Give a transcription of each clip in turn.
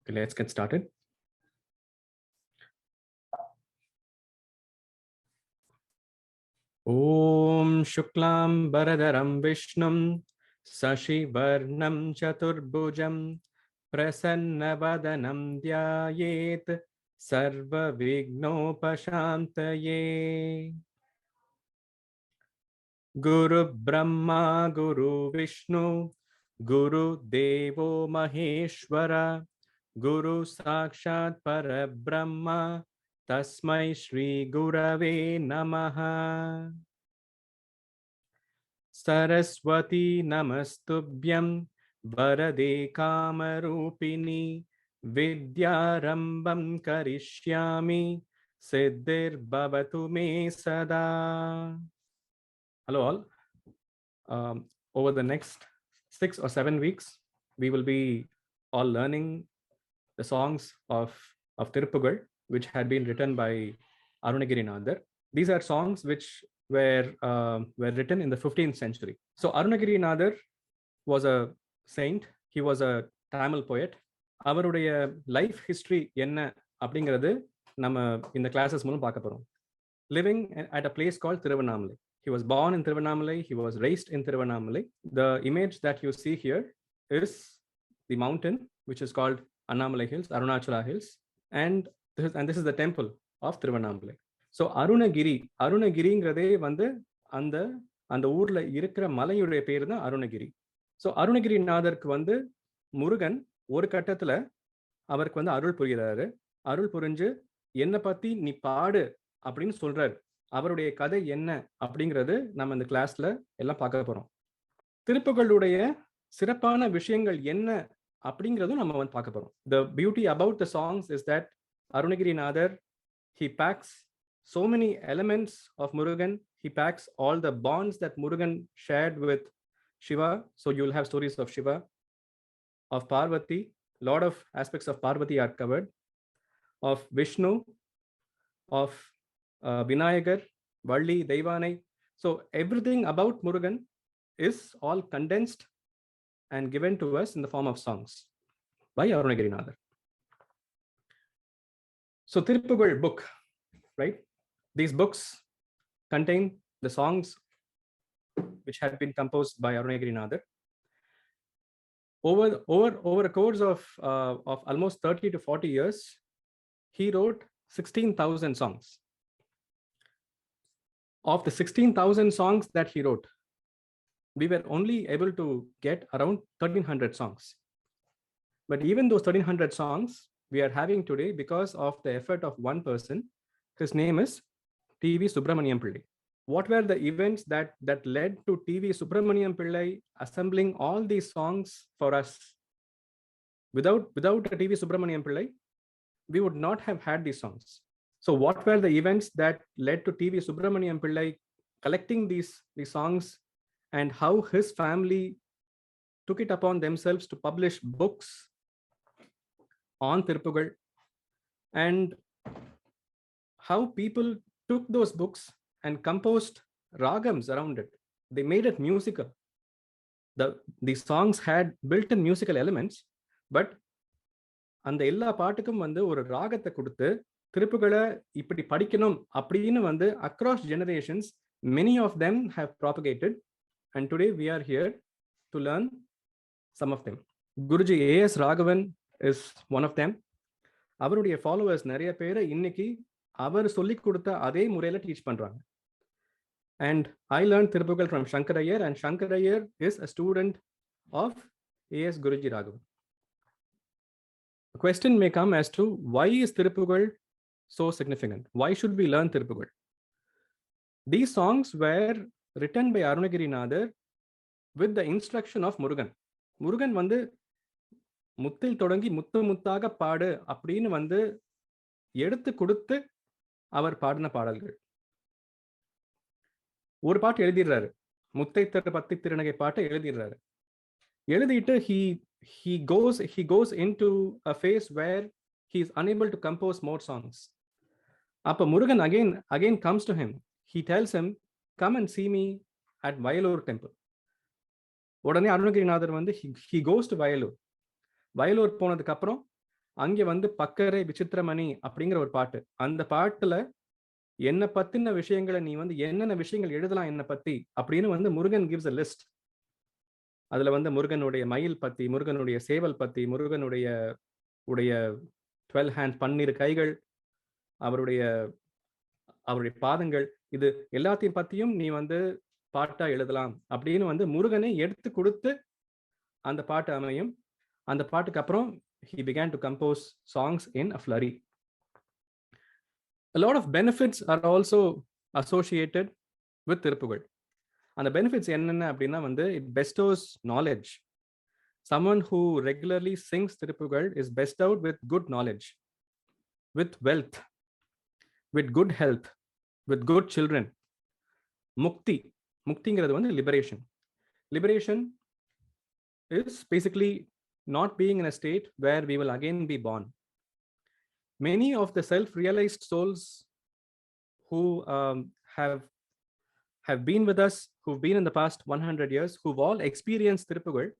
Okay, let's get started. Om Shuklam Baradaram Vishnum Sashivarnam Chaturbhujam Prasanna Dhyayet Sarva Vignopashantaye. Guru Brahma Guru Vishnu Guru Devo Maheshwara Guru Sakshat Parabrahma Tasmai Shri Gurave Namaha. Saraswati Namastubhyam Varade Kamarupini Vidyarambam Karishyami Siddhir Bhavatu Me Sada. Hello all. Over the next 6 or 7 weeks, we will be all learning the songs of Thiruppugazh, which had been written by Arunagirinaadhar. These are songs which were written in the 15th century. So Arunagirinaadhar was a saint. He was a Tamil poet. அவருடைய life history என்ன அப்படிங்கிறது நம்ம இந்த classes மூலம் பார்க்க போறோம். Living at a place called Thiruvannamalai. He was born in Thiruvannamalai. He was raised in Thiruvannamalai. The image that you see here is the mountain, which is called Annamalai Hills, Arunachala Hills, and this is the temple of Thiruvannamalai. So Arunagiriங்கிறதே வந்து அந்த ஊர்ல இருக்கிற மலையுடைய பேர் தான் Arunagiri. So அருணகிரிநாதருக்கு வந்து முருகன் ஒரு கட்டத்துல அவருக்கு வந்து அருள் புரிகிறாரு. அருள் புரிஞ்சு என்னை பத்தி நீ பாடு அப்படின்னு சொல்றாரு. அவருடைய கதை என்ன அப்படிங்கிறது நம்ம இந்த கிளாஸ்ல எல்லாம் பார்க்க போறோம். திருப்புகழுடைய சிறப்பான விஷயங்கள் என்ன அப்படிங்கிறதும் நம்ம வந்து பார்க்க போறோம். The beauty about the songs is that Arunagirinaadhar, he packs so many elements of Murugan. He packs all the bonds that Murugan shared with Shiva. So you'll have stories of Shiva, of Parvati. A lot of aspects of Parvati are covered. Of Vishnu, of Vinayagar, Valli, Deivanai. So everything about Murugan is all condensed and given to us in the form of songs by Arunagirinaadhar. So Thiruppugazh book, right? These books contain the songs which had been composed by Arunagirinaadhar. Over a course of almost 30 to 40 years, he wrote 16,000 songs. Of the 16,000 songs that he wrote, we were only able to get around 1,300 songs. But even those 1,300 songs we are having today because of the effort of one person. His name is T.V. Subramaniam Pillai. What were the events that led to T.V. Subramaniam Pillai assembling all these songs for us? Without T.V. Subramaniam Pillai, we would not have had these songs. So what were the events that led to T.V. Subramaniam Pillai collecting these songs, and how his family took it upon themselves to publish books on Thiruppugazh, and how people took those books and composed ragams around it. They made it musical. The songs had built-in musical elements, but அந்த எல்லா பாட்டுக்கும் வந்து ஒரு ராகத்தை கொடுத்து திருப்புகளை இப்படி படிக்கணும் அப்படின்னு வந்து across generations, many of them have propagated, and today we are here to learn some of them. Guruji A.S. Raghavan is one of them. அவருடைய followers நிறைய பேரை இன்னைக்கு அவர் சொல்லி கொடுத்த அதே முறையில டீச் பண்றாங்க. And I learned Thiruppugazh from Shankarayar, and Shankarayar is a student of A.S. Guruji Raghavan. A question may come as to why is Thiruppugazh so significant? Why should we learn Thiruppugazh? These songs were written by Arunagirinaadhar with the instruction of Murugan. Murugan வந்து முத்தில் தொடங்கி முத்து முத்தாக பாடு அப்படின்னு வந்து எடுத்து கொடுத்து அவர் பாடின பாடல்கள். ஒரு பாட்டு எழுதிடுறாரு, முத்தை தர பத்தி திருநகை பாட்டை எழுதிடுறாரு. எழுதிட்டு he goes into a phase where he is unable to compose more songs. அப்ப Murugan again comes to him. He tells him, come and see me at Vayalur temple. உடனே அருணகிரிநாதர் வந்து he goes to Vayalur. Vayalur போனதுக்கு அப்புறம் அங்கே வந்து பக்கரை விசித்திரமணி அப்படிங்கிற ஒரு பாட்டு. அந்த பாட்டுல என்ன பத்தின விஷயங்களை நீ வந்து என்னென்ன விஷயங்கள் எழுதலாம் என்ன பத்தி அப்படின்னு வந்து முருகன் gives a list. அதுல வந்து முருகனுடைய மயில் பத்தி, முருகனுடைய சேவல் பத்தி, முருகனுடைய 12 ஹேண்ட் 12 கைகள், அவருடைய பாதங்கள், இது எல்லாத்தையும் பத்தியும் நீ வந்து பாட்டா எழுதலாம் அப்படின்னு வந்து முருகனை எடுத்து கொடுத்து அந்த பாட்டு அமையும். அந்த பாட்டுக்கு அப்புறம் he began to compose songs in a flurry. A lot of benefits are also associated with Thiruppugazh. அந்த benefits என்னென்ன அப்படின்னா வந்து it bestows knowledge. Someone who regularly sings Thiruppugazh is bestowed with good knowledge, with wealth, with good health, with good children. Muktiங்கிறது வந்து liberation. Liberation is basically not being in a state where we will again be born. Many of the self-realized souls who have been with us, who've been in the past 100 years, who've all experienced Thiruppugazh,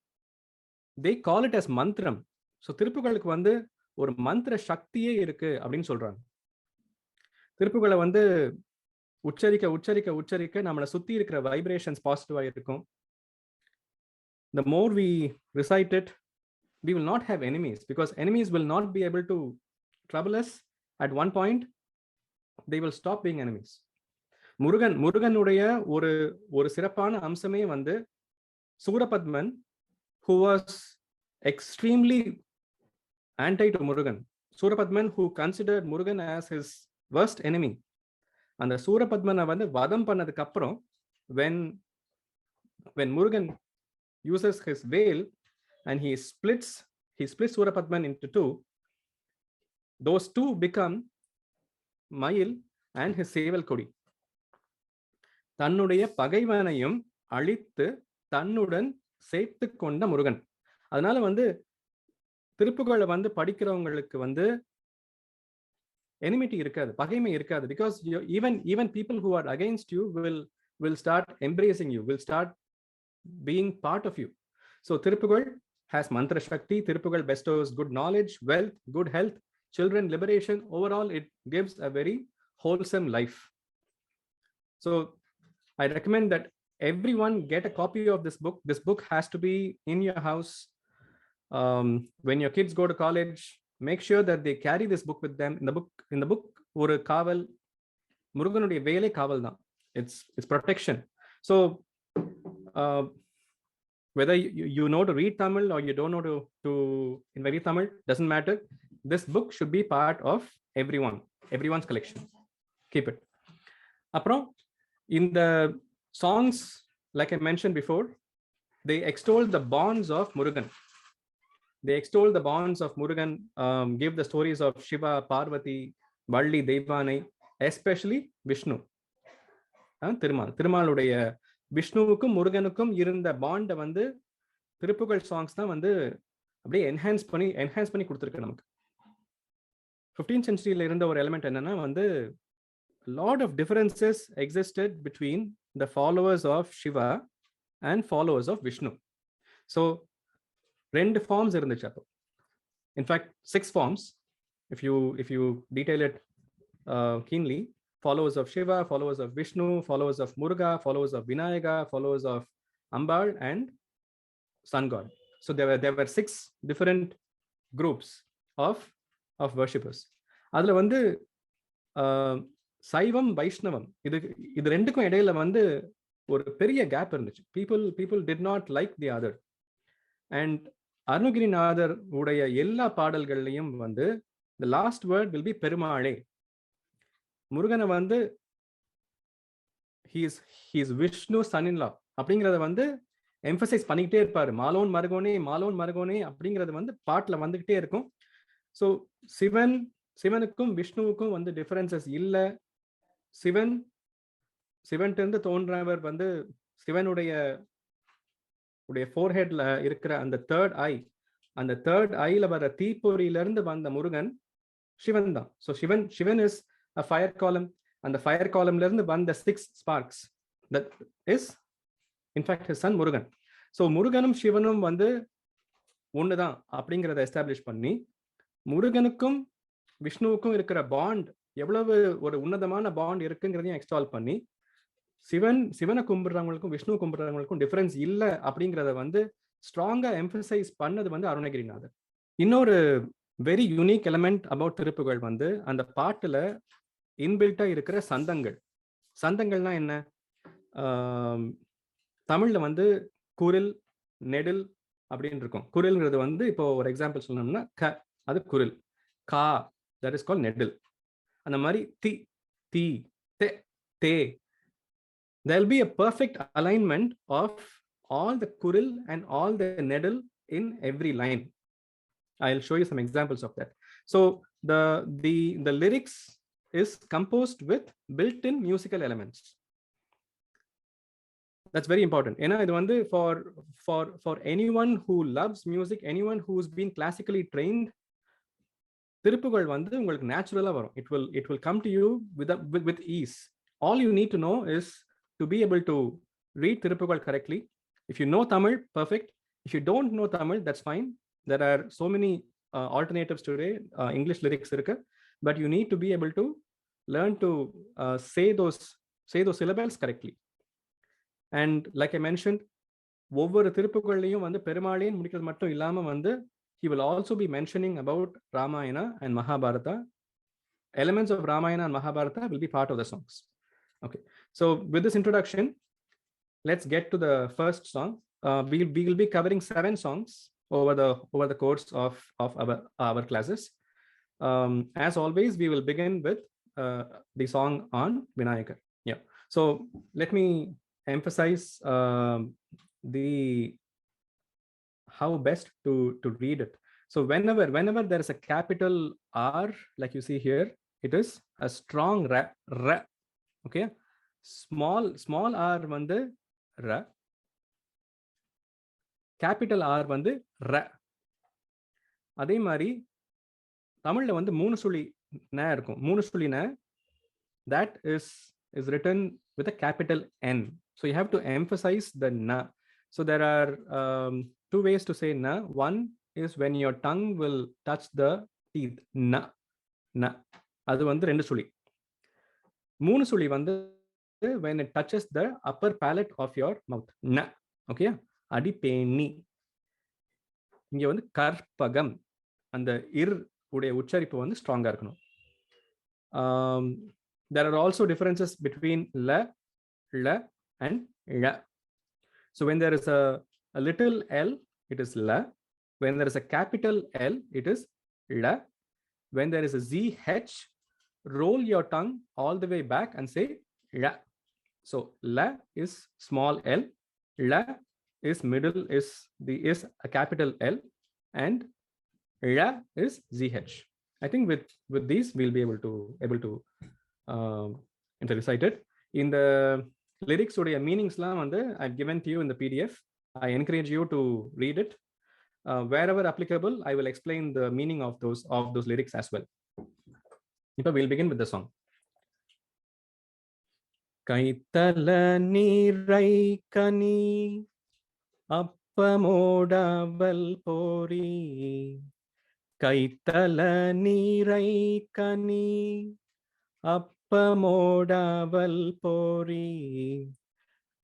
they call it as mantram. So Thiruppugazhக்கு வந்து ஒரு மந்திர சக்தியே இருக்கு அப்படின்னு சொல்றாங்க. Thiruppugazhல வந்து உச்சரிக்க உச்சரிக்க உச்சரிக்க நம்மளை சுத்தி இருக்கிற வைப்ரேஷன்ஸ் பாசிட்டிவா இருக்கும். The more we recite it, we will not have enemies, because enemies will not be able to trouble us. At one point they will stop being enemies. முருகனுடைய ஒரு சிறப்பான அம்சமே வந்து Surapadman, who was extremely anti to Murugan. Surapadman, who considered Murugan as his worst enemy. அந்த சூரபத்மனை வந்து வதம் பண்ணதுக்கு அப்புறம் when Murugan uses his veil and he splits Surapadman into two, those two become மயில் and his சேவல் கொடி. தன்னுடைய பகைவனையும் அழித்து தன்னுடன் சேர்த்து கொண்ட முருகன். அதனால வந்து திருப்புகழை வந்து படிக்கிறவங்களுக்கு வந்து enmity இருக்காது, பகைமை இருக்காது, because even people who are against you will start embracing you, will start being part of you. So Thiruppugazh has mantra shakti. Thiruppugazh bestows good knowledge, wealth, good health, children, liberation. Overall, it gives a very wholesome life. So I recommend that everyone get a copy of this book. This book has to be in your house. When your kids go to college, make sure that they carry this book with them. In the book ஒரு காவல், முருகனுடைய வேலை காவல் தான். It's protection. So whether you know to read Tamil or you don't know to read Tamil, doesn't matter. This book should be part of everyone's collection. Keep it. அப்புறம் இந்த songs, like I mentioned before, they extol the bonds of Murugan. They extol the bonds of Murugan, give the stories of Shiva, Parvati, Valli, Devanai, especially Vishnu. திருமாலுடைய விஷ்ணுவுக்கும் முருகனுக்கும் இருந்த பாண்டை வந்து Thiruppugazh songs தான் வந்து அப்படியே enhance பண்ணி கொடுத்துருக்கு நமக்கு. 15th centuryல இருந்த ஒரு எலிமெண்ட் என்னன்னா வந்து lot of differences existed between the followers of Shiva and followers of Vishnu. So ரெண்டு ஃபார்ம்ஸ் இருந்துச்சு அப்போ. In fact 6 forms if you detail it keenly. Followers of Shiva, followers of Vishnu, followers of Muruga, followers of Vinayaka, followers of Ambal and Sun God. So there were 6 different groups of worshippers. அதுல வந்து சைவம் வைஷ்ணவம் இது ரெண்டுக்கும் இடையில வந்து ஒரு பெரிய gap இருந்துச்சு. people did not like the other. And Arunagirinaadhar உடைய எல்லா பாடல்கள்லையும் வந்து the last word will be பெருமாளே. முருகனை வந்து he is Vishnu son in law அப்படிங்கறத வந்து எம்பசைஸ் பண்ணிக்கிட்டே இருப்பாரு. மாலோன் மருகோனே அப்படிங்கறது வந்து பாட்டுல வந்துகிட்டே இருக்கும். ஸோ சிவனுக்கும் விஷ்ணுவுக்கும் வந்து டிஃபரன்சஸ் இல்ல. சிவன்ட்டு இருந்து தோன்றவர் வந்து சிவனுடைய ஃபோர்ஹெட்ல இருக்கிற அந்த தேர்ட் ஐல வர தீப்பொறியில இருந்து வந்த முருகன் சிவன் தான். So Sivan is a fire column, and the fire column la irundhu vanda 6 sparks, that is in fact his son Murugan. So Muruganum Shivanum vandu ஒண்ணுதான் அப்படிங்கறத எஸ்டாப்ளிஷ் பண்ணி முருகனுக்கும் விஷ்ணுவுக்கும் இருக்கிற பாண்ட் எவ்வளவு ஒரு உன்னதமான பாண்ட் இருக்குங்கிறதையும் எக்ஸ்டால் பண்ணி சிவனை கும்பிடுறவங்களுக்கும் விஷ்ணு கும்பிடுறவங்களுக்கும் டிஃபரன்ஸ் இல்லை அப்படிங்கிறத வந்து ஸ்ட்ராங்கா எம்பசைஸ் பண்ணது வந்து அருணகிரிநாதர். இன்னொரு very unique element about Thiruppugazh வந்து அந்த பாட்டுல இன்பில்ட்டா இருக்கிற சந்தங்கள். சந்தங்கள்னா என்ன? தமிழ்ல வந்து குரில், நெடில் அப்படின்னு இருக்கும். குரில்ங்கிறது வந்து இப்போ ஒரு எக்ஸாம்பிள் சொல்லணும்னா க, அது குரில். கா, தட் இஸ் கால் நெடில். அந்த மாதிரி தி, தி, தே, தே. There will be a perfect alignment of all the kuril and all the nedil in every line. I'll show you some examples of that. So the lyrics is composed with built-in musical elements. That's very important. ஏன்னா இது வந்து for anyone who loves music, anyone who's been classically trained, Thiruppugazh வந்து உங்களுக்கு நேச்சுரலா வரும். It will come to you with ease. All you need to know is to be able to read Thiruppugazh correctly. If you know Tamil, perfect. If you don't know Tamil, that's fine. There are so many alternatives today, English lyrics irukku, but you need to be able to learn to say those syllables correctly. And like I mentioned, ஒவ்வொரு திருப்புகள்லையும் வந்து பெருமாளையும் முடிக்கிறது மட்டும் இல்லாம வந்து he will also be mentioning about Ramayana and Mahabharata. Elements of Ramayana and Mahabharata will be part of the songs. Okay, so with this introduction, let's get to the first song. We will be covering 7 songs over the course of our classes. As always, we will begin with the song on Vinayakar. Yeah. So let me emphasize how best to read it. So whenever there is a capital R, like you see here, it is a strong ra. Okay, small r வந்து ர, capital R வந்து ர. அதே மாதிரி தமிழ்ல வந்து 3 சுழி ந இருக்கும். 3 சுழி ந, that is written with a capital N. So you have to emphasize the na. So there are 2 ways to say na. One is when your tongue will touch the teeth. Na, na. அது வந்து 2 சுழி. 3 சுழி வந்து when it touches the upper palate of your mouth. Na. Okay, அடிப்பேணி. இங்க வந்து கற்பகம், அந்த இர் உடைய உச்சரிப்பு வந்து ஸ்ட்ராங்கா இருக்கணும். There are also differences between la and la. So when there is a little l, it is la. When there is a capital L, it is la. When there is a zh, roll your tongue all the way back and say la. So la is small l, la is middle is a capital L, and la is zh. I think with these we'll be able to recite it. In the lyrics உடைய meanings லாம் வந்து I've given to you in the PDF. I encourage you to read it. Wherever applicable, I will explain the meaning of those lyrics as well. இப்போ we'll begin with the song. Kaithala NiRai KaNi, appamodavval pori. Kaithala NiRai KaNi, appamodavval pori.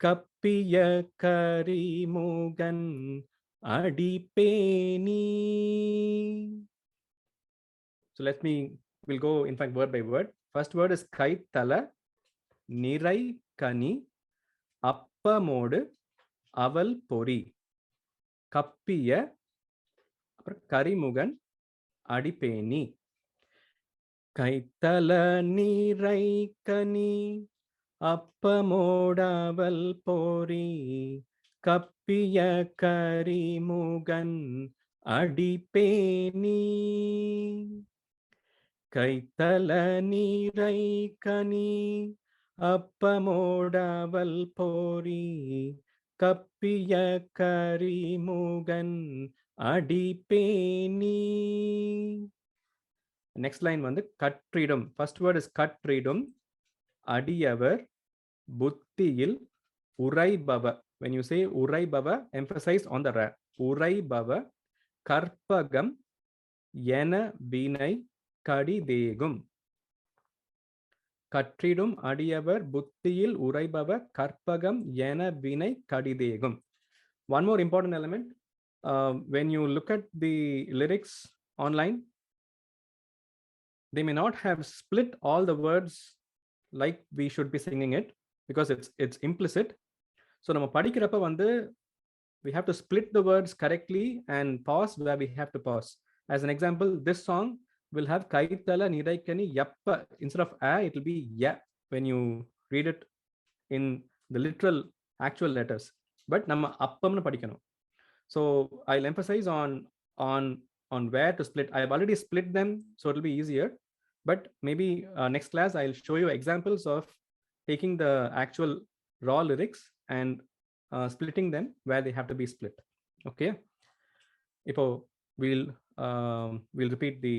Kappiya Murugan adipeni. So we'll go in fact word by word. First word is Kaithala NiRai KaNi, appamodu aval pori. Kappiya Murugan adipeni. Kaithala NiRai KaNi, appamodavval pori. Kappiya Murugan adipeni. Kaithala NiRai KaNi, appamodavval pori. Kappiya Murugan adipeni. Next line வந்து கற்றிடும். First word is கற்றிடும். அடியவர் புத்தியில் உரைபவ. When you say உரைபவ, emphasize on the ra. உரைபவ Karpagam என வினை கடிதேகும். கற்றிடும் அடியவர் புத்தியில் உரைபவர் கற்பகம் என வினை கடிதேகும். One more important element, when you look at the lyrics online, they may not have split all the words like we should be singing it, because it's implicit. So நம்ம படிக்கிறப்ப வந்து we have to split the words correctly and pause where we have to pause. As an example, this song will have Kaithala NiRai KaNi yappa. Instead of a, it will be ya when you read it in the literal actual letters. But நம்ம அப்பம்னு படிக்கணும். So I'll emphasize on where to split. I've already split them, so it'll be easier. But maybe next class I'll show you examples of taking the actual raw lyrics and splitting them where they have to be split. Okay. Ipo we'll repeat the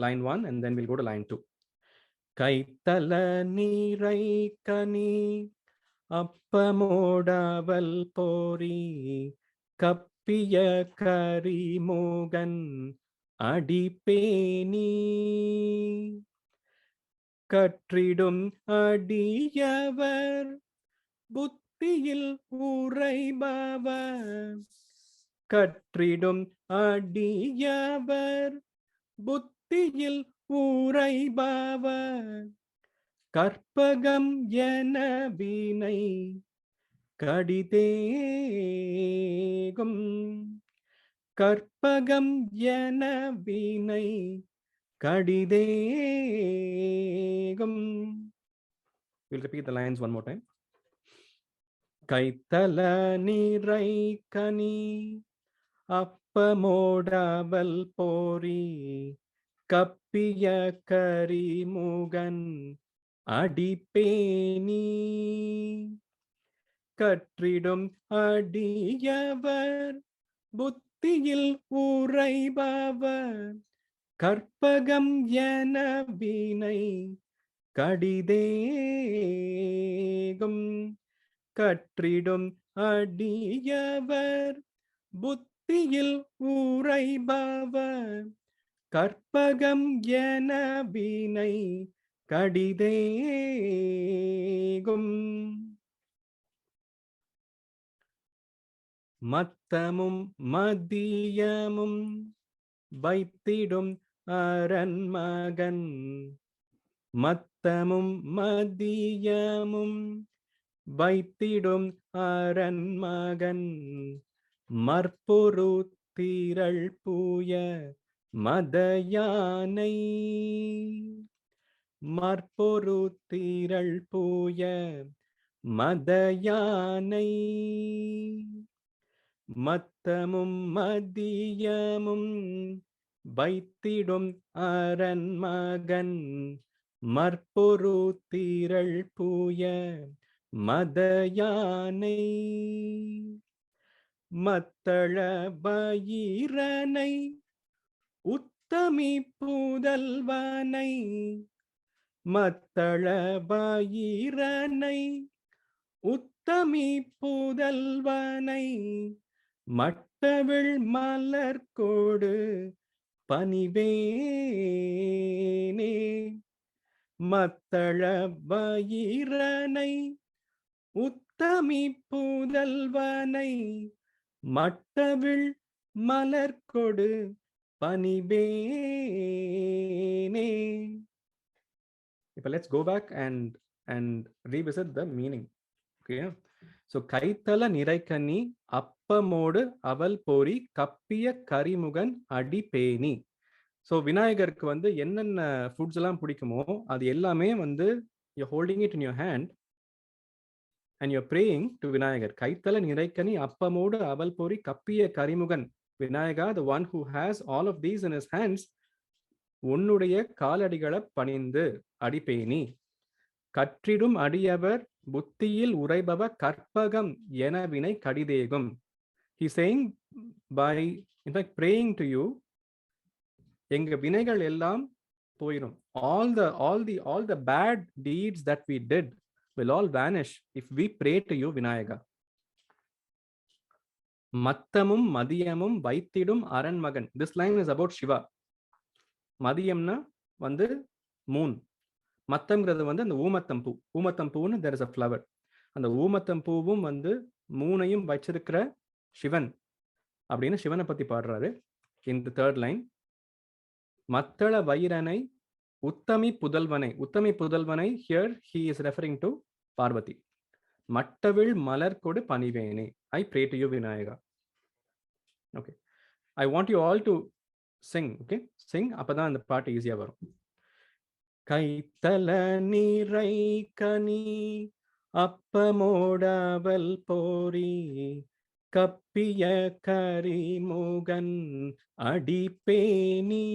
line 1 and then we'll go to line 2. Kaithala NiRai KaNi அப்பமோடாவல் போரி கப்பிய கரிமுகன் அடிப்பேனி கற்றிடும் அடியவர் புத்தியில் உரைபவர் கற்றிடும் அடியவர் புத்தியில் உரைபவர் கற்பகம் என வினை கடிதேகும். கற்பகம் என வினை கடிதேகும். We'll repeat the lines one more time. Kaithala NiRai KaNi அப்பமோடாவல் போரி கப்பிய கரிமுகன் அடிப்பேனி கற்றிடும் அடியவர் புத்தியில் உரைபவர் கற்பகம் என வினை கடிதேகும். கற்றிடும் அடியவர் புத்தியில் உரைபவர் கற்பகம் என வினை கடிதேகும். மத்தமும் மதியமும் வைத்திடும் அரண்மகன் மத்தமும் மதியமும் வைத்திடும் அரண்மகன் மற்பொரு திரள் பூய மதயானை மற்பொரு திரள் பூய மதயானை மத்தமும் மதியமும் வைத்திடும் அரண்மகன் மற்பொரு திரள் பூய மதயானை மத்தள பயிரனை உத்தமி புதல்வனை மத்தள பயிரனை உத்தமி புதல்வனை மட்டவிழ் மலர்கோடு பணிவேனே மத்தள பயிரனை உத்தமி புதல்வனை மட்டவிழ் மலர்கொடு பணிவேனே. இப்போ let's go back and revisit the meaning. Okay, so Kaithala NiRai KaNi அப்பமோடு அவல் போரி கப்பிய கரிமுகன் அடிப்பேனி. ஸோ விநாயகருக்கு வந்து என்னென்ன ஃபுட்ஸ் எல்லாம் பிடிக்குமோ அது எல்லாமே வந்து you're holding it in your hand and you're praying to Vinayagar. Kaithala NiRai KaNi appamode aval pori kappiya karimugan. Vinayaga, the one who has all of these in his hands, உன்னுடைய காலடிகளை பணிந்து அடிப்பேனி. கற்றிடும் அடியவர் புத்தியில் உரைபவ கற்பகம் என வினை கடிதேகும். He's saying, by in fact praying to you, எங்க வினைகள் எல்லாம் போயிடும். All the bad deeds that we did will all vanish if we pray to you, Vinayaga. மத்தமும் மதியமும் வைத்திடும் அரண்மகன். This line is about Shiva. மதியம்னா வந்து மூன். மத்தம்ங்கிறது வந்து அந்த ஊமத்தம் பூ. ஊமத்தம் பூன்னு there is a flower. அந்த ஊமத்தம் பூவும் வந்து மூணையும் வச்சிருக்கிற சிவன் அப்படின்னு சிவனை பத்தி பாடுறாரு. in the third line, Mattala வைரனை உத்தமி புதல்வனை. உத்தமி புதல்வனை here he is referring to Parvati. மட்டவிழ் மலர் கொடு பணிவேனே, I pray to you Vinayaka. okay, I want you all to sing. okay, sing, அப்பதான் அந்த பாட்டு ஈஸியா வரும். கைத்தல நீரை கனி அப்பமோடாவல் போரி கப்பிய கரிமுகன் அடிப்பேனி.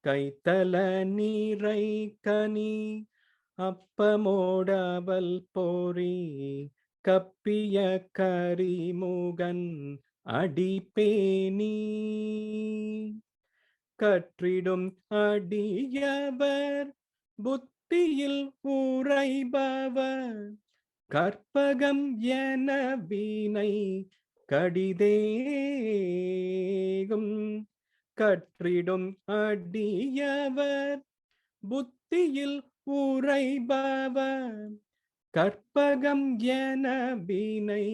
கைத்தல நீரை கனி அப்பமோடாவல் போரி கப்பிய கரிமுகன் அடிப்பேனி. கற்றிடும் அடியவர் புத்தியில் உரைபவர் கற்பகம் என வீணை கடிதேகும். கற்றிடும் அடியவர் புத்தியில் உரைபவர் கற்பகம் என வீணை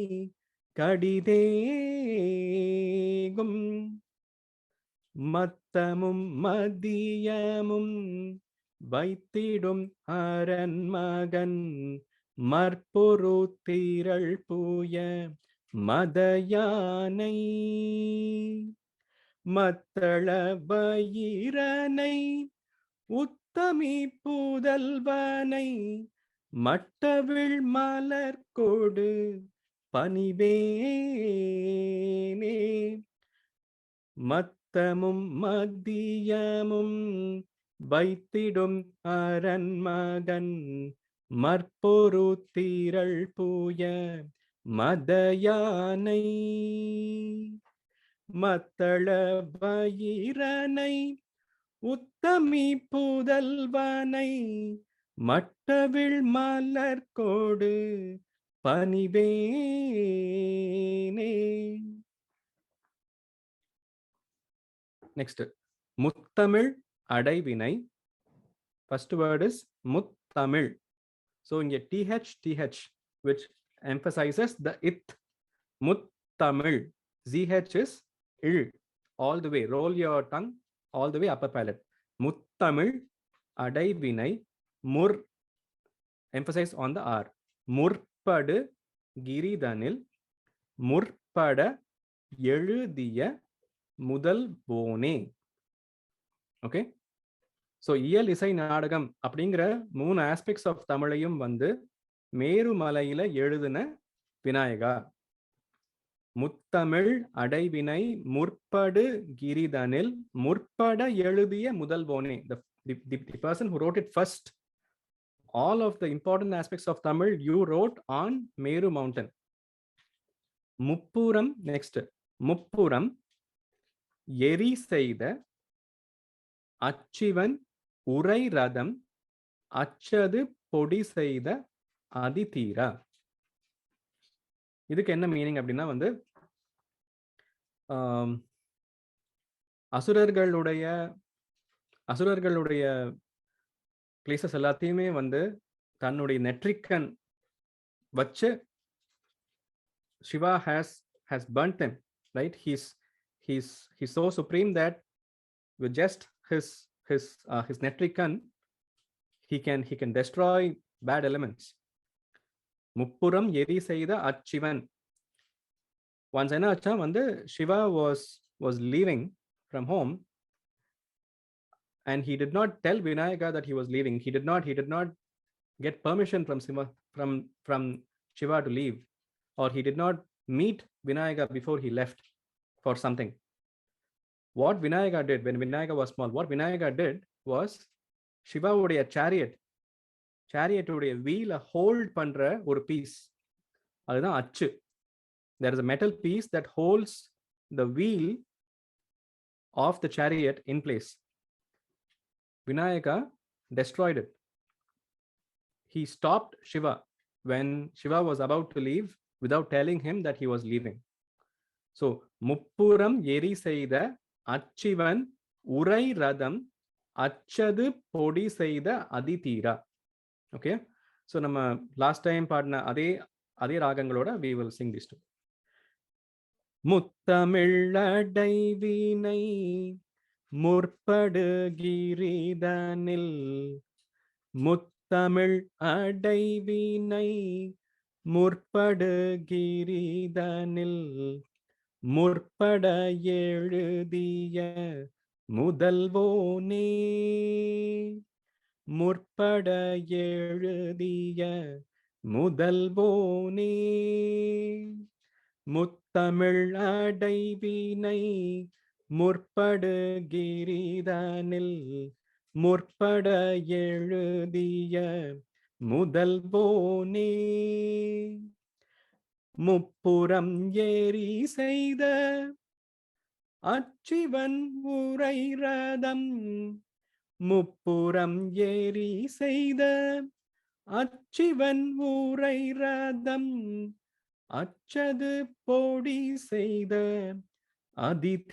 கடிதேகும். மத்தமும் மதியமும் வைத்திடும் அரண்மகன் மற்பொரு திரள் பூய மதயானை. மத்தள வயிரனை உத்தமி புதல்வனை மட்டவிழ் மலர் கொடு பணிவேனே. மத்தமும் மதியமும் வைத்திடும் அரண்மகன் மற்பொரு திரள் பூய மதயானை. மத்தள வயிரனை உத்தமி புதல்வனை மட்டவிழ் மலர் கொடு பணிவேனே. Next, முத்தமிழ் அடைவினை. First word is முத்தமிழ். So இங்க th which emphasizes the ith. முத்தமிழ். zh is இல். All the way. Roll your tongue all the way upper palate. முத்தமிழ் அடைவினை. முர், emphasize on the r. முற்படு கிரிதனில் முற்பட எழுதிய முதல் போனே. ஓகே, ஸோ இயல் இசை நாடகம் அப்படிங்கிற 3 ஆஸ்பெக்ட்ஸ் ஆஃப் தமிழையும் வந்து மேருமலையில எழுதின விநாயகா. முத்தமிழ் அடைவினை முற்படு கிரிதனில் முற்பட எழுதிய முதல்வோனே. The person who wrote it first, all of the important aspects of Tamil you wrote on Meru mountain. Muppuram. next, முப்புரம் எரி செய்த அச்சிவன் உரை ரதம் அச்சது பொடி செய்த அதிதீரா. இதுக்கு என்ன மீனிங் அப்படின்னா வந்து அசுரர்களுடைய பிளேசஸ் எல்லாத்தையுமே வந்து தன்னுடைய நெற்றிக்கண் வச்சு Shiva has burnt them, right? He's so supreme that with just his netrikan he can destroy bad elements. முப்புரம் எரி செய்த அச்சிவன். Once என்ன ஆச்சா வந்து Shiva was leaving from home and he did not tell Vinayaka that he was leaving. He did not get permission from Shiva to leave, or he did not meet Vinayaka before he left for something. What Vinayaka did when Vinayaka was small, what Vinayaka did was Shiva உடைய chariot உடைய wheel hold பண்ற ஒரு piece, அதுதான் அச்சு. There is a metal piece that holds the wheel of the chariot in place. Vinayaka destroyed it. He stopped Shiva when Shiva was about to leave without telling him that he was leaving. So முப்புரம் எரி செய்த அச்சிவன் உரை ரதம் அச்சது பொடி செய்த அதிதீரா. Okay, so நம்ம last time பாடின அதே ராகங்களோட we will sing these two. முத்தமிழடை வீணை முற்படு கிரீதனில், முத்தமிழ் அடை வீணை முற்படு கிரீதனில், முற்பட எழுதிய முதல்வோனே, முற்பட எழுதிய முதல்வோனே, முத்தமிழ் அடை வீணை முற்படு கிரீதனில், முற்பட எழுதிய முதல்வோனே, முப்புறம் ஏறி செய்த அச்சிவன் உரை ரதம், முப்புறம் ஏறி செய்த அச்சிவன் உரை ரதம், அச்சது பொடி செய்த அதிதீரா,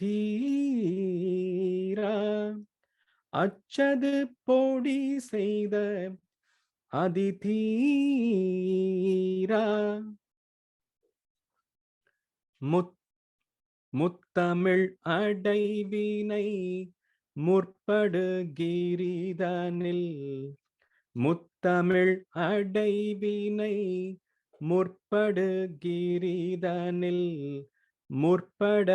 அச்சது பொடி செய்த அதிதீரா. முத்தமிழ் அடை வீணை முற்படு கிரீதனில், முத்தமிழ் அடை வீணை முற்படு கிரீதனில், முற்பட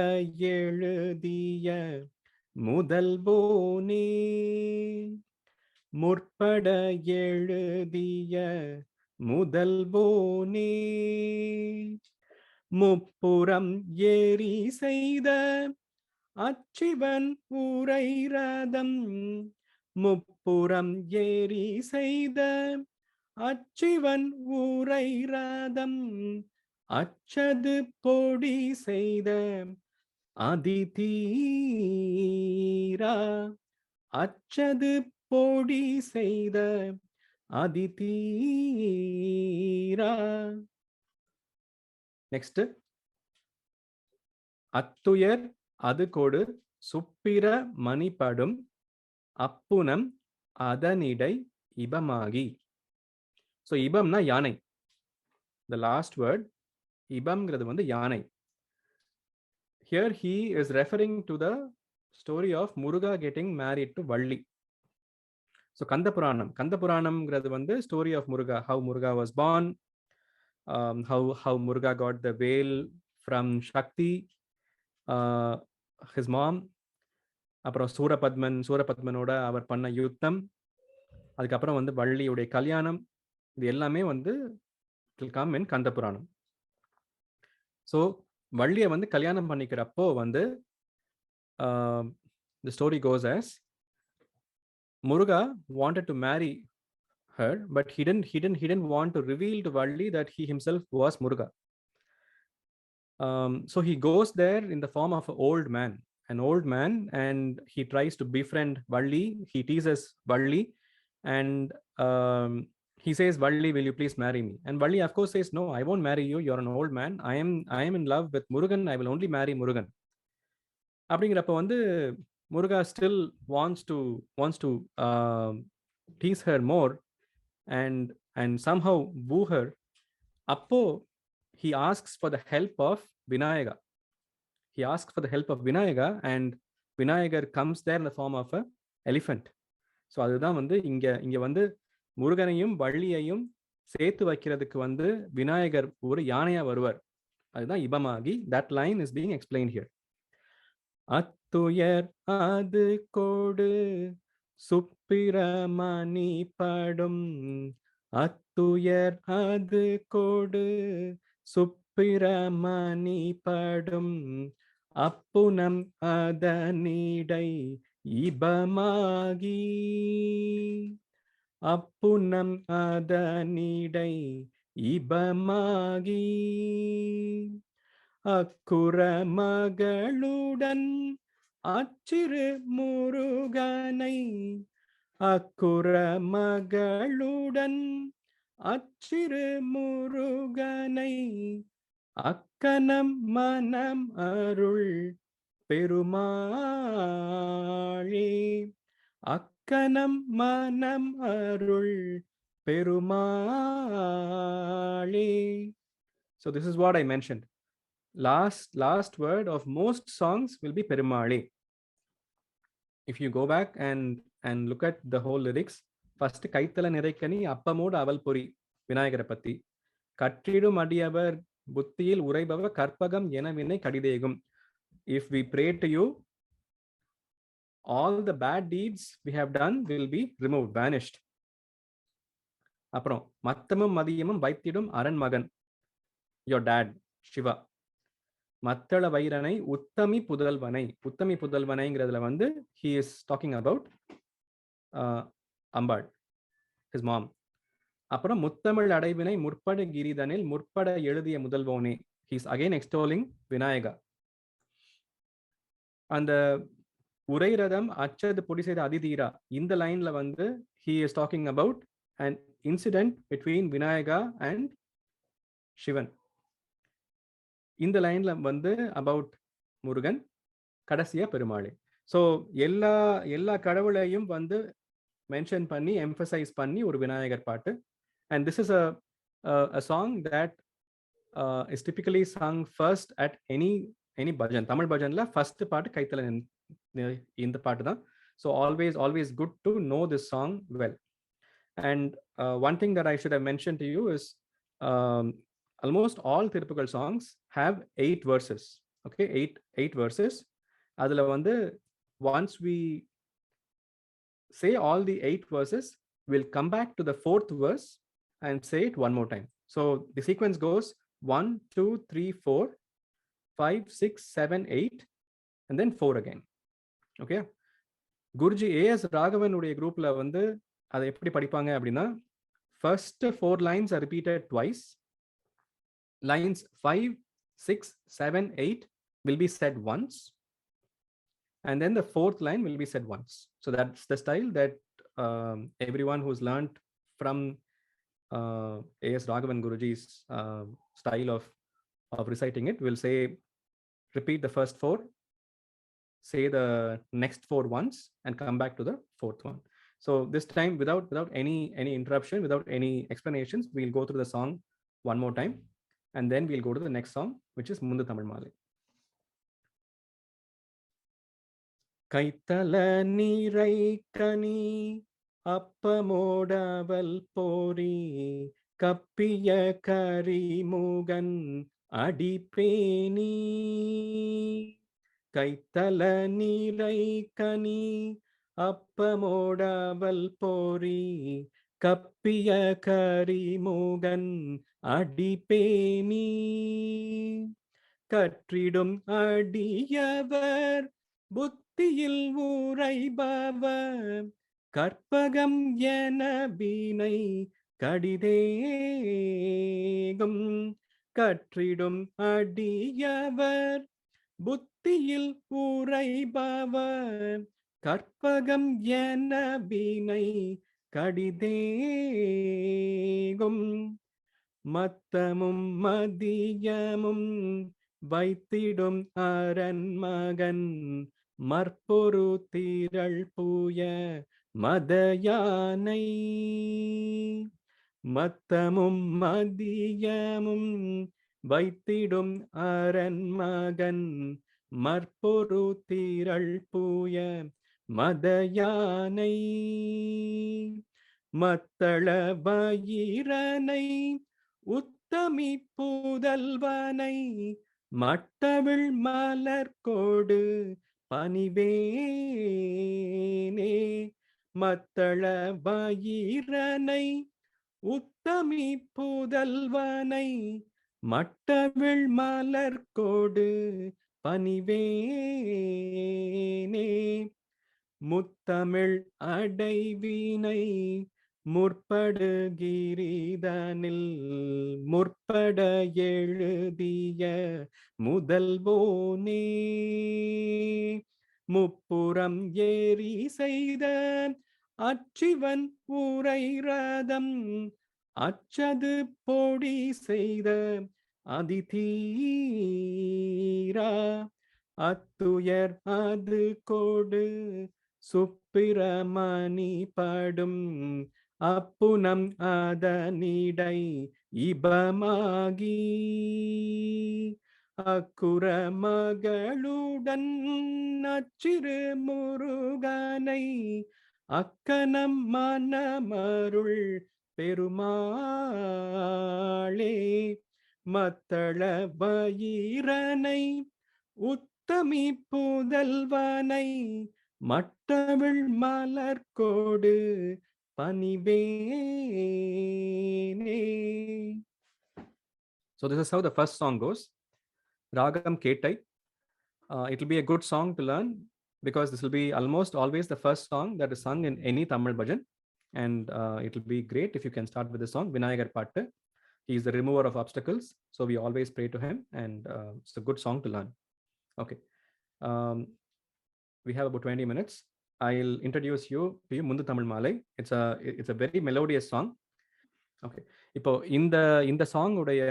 எழுதிய முதல்வோனே, முற்பட எழுதிய முதல்வோனே, முப்புறம் ஏறி செய்த அச்சிவன் உரை ரதம், முப்புறம் ஏறி செய்த அச்சிவன் உரை ரதம், அச்சது பொடி செய்த அதிதீரா, அச்சது பொடி செய்த அதிதீரா. நெக்ஸ்ட், அத்துயர் அது கொடு சுப்பிர மணிப்படும், அப்புனம் அதனிடை இபமாகி. ஸோ இபம்னா யானை. The last word இபம்ங்கிறது வந்து யானை. Here he is referring to the story of Muruga getting married to Valli. So Kanda Puranamங்கிறது வந்து story of Muruga, how Muruga was born, how Muruga got the veil from Shakti, his mom, அப்புறம் சூரபத்மனோட அவர் பண்ண யுத்தம், அதுக்கப்புறம் வந்து வள்ளியுடைய கல்யாணம், இது எல்லாமே வந்து will come in Kanda Puranam. So வள்ளியை வந்து கல்யாணம் பண்ணிக்கிறப்போ வந்து the story goes as Muruga wanted to marry her, but he didn't want to reveal to Valli that he himself was Muruga. So he goes there in the form of an old man, and he tries to befriend Valli. He teases Valli, and he says, Valli, will you please marry me? And Valli of course says, no, I won't marry you, you're an old man, I am in love with Murugan, I will only marry Murugan. அப்படிங்கிறப்ப வந்து Muruga still wants to tease her more and somehow woo her. அப்போ he asks for the help of Vinayaka. And Vinayagar comes there in the form of a elephant. So அதுதான் வந்து இங்க வந்து முருகனையும் வள்ளியையும் சேர்த்து வைக்கிறதுக்கு வந்து விநாயகர் ஒரு யானையா வருவார். அதுதான் இபமாகி. That line is being explained here. அத்துயர் அது கொடு சுப்பிரமணி படும், அத்துயர் அது கொடு சுப்பிரமணி படும், அப்புனம் அதனிடை இபமாகி, அப்புனம் அதனிடை இபமாகி, அக்குற மகளுடன் அச்சிறு முருகனை, அக்குற மகளுடன் அச்சிறு முருகனை, அக்கனம் மனம் அருள் பெருமாளே, அக்கனம் மனம் அருள் பெருமாளே. So this is what I mentioned. Last word of most songs will be Perumale. If you go back and look at the whole lyrics, first Kaithala NiRai KaNi அப்பமோடு அவள் பொறி விநாயகரை பத்தி, கற்றிடும் அடியவர் புத்தியில் உரைபவ கற்பகம் என வினை கடிதேகும். If we pray to you, all the bad deeds we have done will be removed, vanished. அப்புறம் மத்தமும் மதியமும் வைத்திடும் அரண்மகன், your dad சிவா. மத்தள வைரனை உத்தமி புதல்வனை, உத்தமி புதல்வனைங்கிறதுல வந்து he is talking about Ambal, his mom. அப்புறம் முத்தமிழ் அடைவினை முற்பட கிரிதனில் முற்பட எழுதிய முதல்வோனே, he is again extolling Vinayaka. அந்த உரைரதம் அச்சது பொடி செய்த அதிதீரா, இந்த லைன்ல வந்து he is talking about an incident between Vinayaka and Sivan. இந்த லைன்ல வந்து about முருகன், கடைசியா பெருமாளே. ஸோ எல்லா கடவுளையும் வந்து மென்ஷன் பண்ணி எம்பசைஸ் பண்ணி ஒரு விநாயகர் பாட்டு. And this is a song that is typically sung first at any bhajan. Tamil bhajanla first பாட்டு கைத்தல இந்த பாட்டு தான். So always good to know this song well. And one thing that I should have mentioned to you is almost all Thiruppugazh songs have 8 verses. Okay, 8 verses. அதுல வந்து once we say all the 8 verses, we'll come back to the 4th verse and say it one more time. So the sequence goes 1 2 3 4 5 6 7 8 and then 4 again. Okay, Guruji AS ராகவனுடைய குரூப்ல வந்து அதை எப்படி படிப்பாங்க அப்படின்னா, first 4 lines are repeated twice. Lines 5 6 7 8 will be said once, and then the 4th line will be said once. So that's the style that everyone who's learned from AS Raghavan Guruji's style of reciting it will say, repeat the first 4, say the next 4 once, and come back to the 4th one. So this time, without any interruption, without any explanations, we'll go through the song one more time, and then we'll go to the next song, which is Mundhu Thamizh Maalai. Kaithala NiRai KaNi அப்பமோடவல் Pori கப்பிய கரிமுகன் அடிப்பேனி. கைத்தல NiRai KaNi அப்பமோடவல் போரி கப்பிய கரிமுகன் அடிப்பேனி. கற்றிடும் அடியவர் புத்தியில் உரைபவர் கற்பகம் என வினை கடிதேகும். கற்றிடும் அடியவர் புத்தியில் உரைபவர் கற்பகம் என வினை கடிதேகும். மத்தமும் மதியமும் வைத்திடும் அரண்மகன் மற்பொரு திரள் பூய மதயானை. மத்தமும் மதியமும் வைத்திடும் அரண்மகன் மற்பொரு திரள் பூய மதயானை. மத்தள வயிரனை உத்தமி புதல்வனை மட்டவிழ் மலர்கோடு பணிவேனே. மத்தள வயிரனை உத்தமி புதல்வனை மட்டவிழ் மலர்கோடு பணிவேனே. முத்தமிழ் அடைவினை முற்படு கிரிதனில் முற்பட எழுதிய முதல்வோனே. முப்புறம் ஏறி செய்த அச்சிவன் உரைரதம் அச்சது பொடி செய்த அதிதீரா. அத்துயர் அது கொடு சுப்பிரமணி படும் அப்புனம் அதனிடை இபமாகி அக்குற மகளுடன் அச்சிறு முருகனை அக்கனம் மனமருள் பெருமாளே மத்தள வயிரனை உத்தமி புதல்வனை மட்டவிழ் மலர்கோடு பணிவேனே. So this is how the first song goes. Ragam Ketai. It will be a good song to learn because this will be almost always the first song that is sung in any Tamil bhajan, and it will be great if you can start with the song Vinayagar Pattu. He is the remover of obstacles, so we always pray to him, and it's a good song to learn. Okay, we have about 20 minutes. I'll introduce you to Mundhu Thamizh Maalai. It's a very melodious song. Okay, இப்போ இந்த song உடைய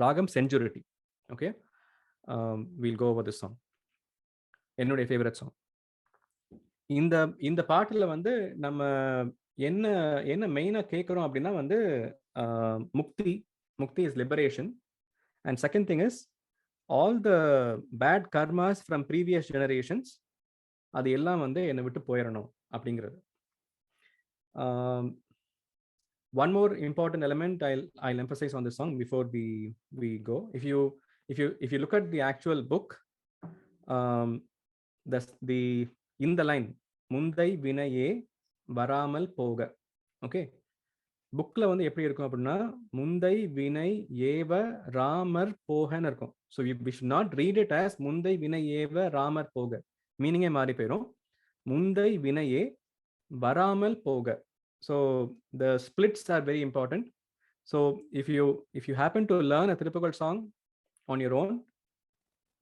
ராகம் செஞ்சுரிட்டி. Okay, we'll go over this song. என்னுடைய favourite song. இந்த பாட்டுல வந்து நம்ம என்ன மெயினா கேட்குறோம் அப்படின்னா வந்து முக்தி is liberation, and second thing is all the bad karmas from previous generations அது எல்லாம் வந்து என்னை விட்டு போயிடணும் அப்படிங்கிறது. One more important element I'll emphasize on this song before we go. If you look at the actual book, in the line முந்தை வினையே வராமல் போக, ஓகே, புக்ல வந்து எப்படி இருக்கும் அப்படின்னா முந்தை வினை ஏவ ராமர் போகன்னு இருக்கும். So we should not read it as முந்தை வினை ஏவ ராமர் போக, மீனிங்கே மாறி போயிடும். முந்தை வினையே வராமல் போக. So the splits are very important. So if you happen to learn a Thiruppugazh song on your own,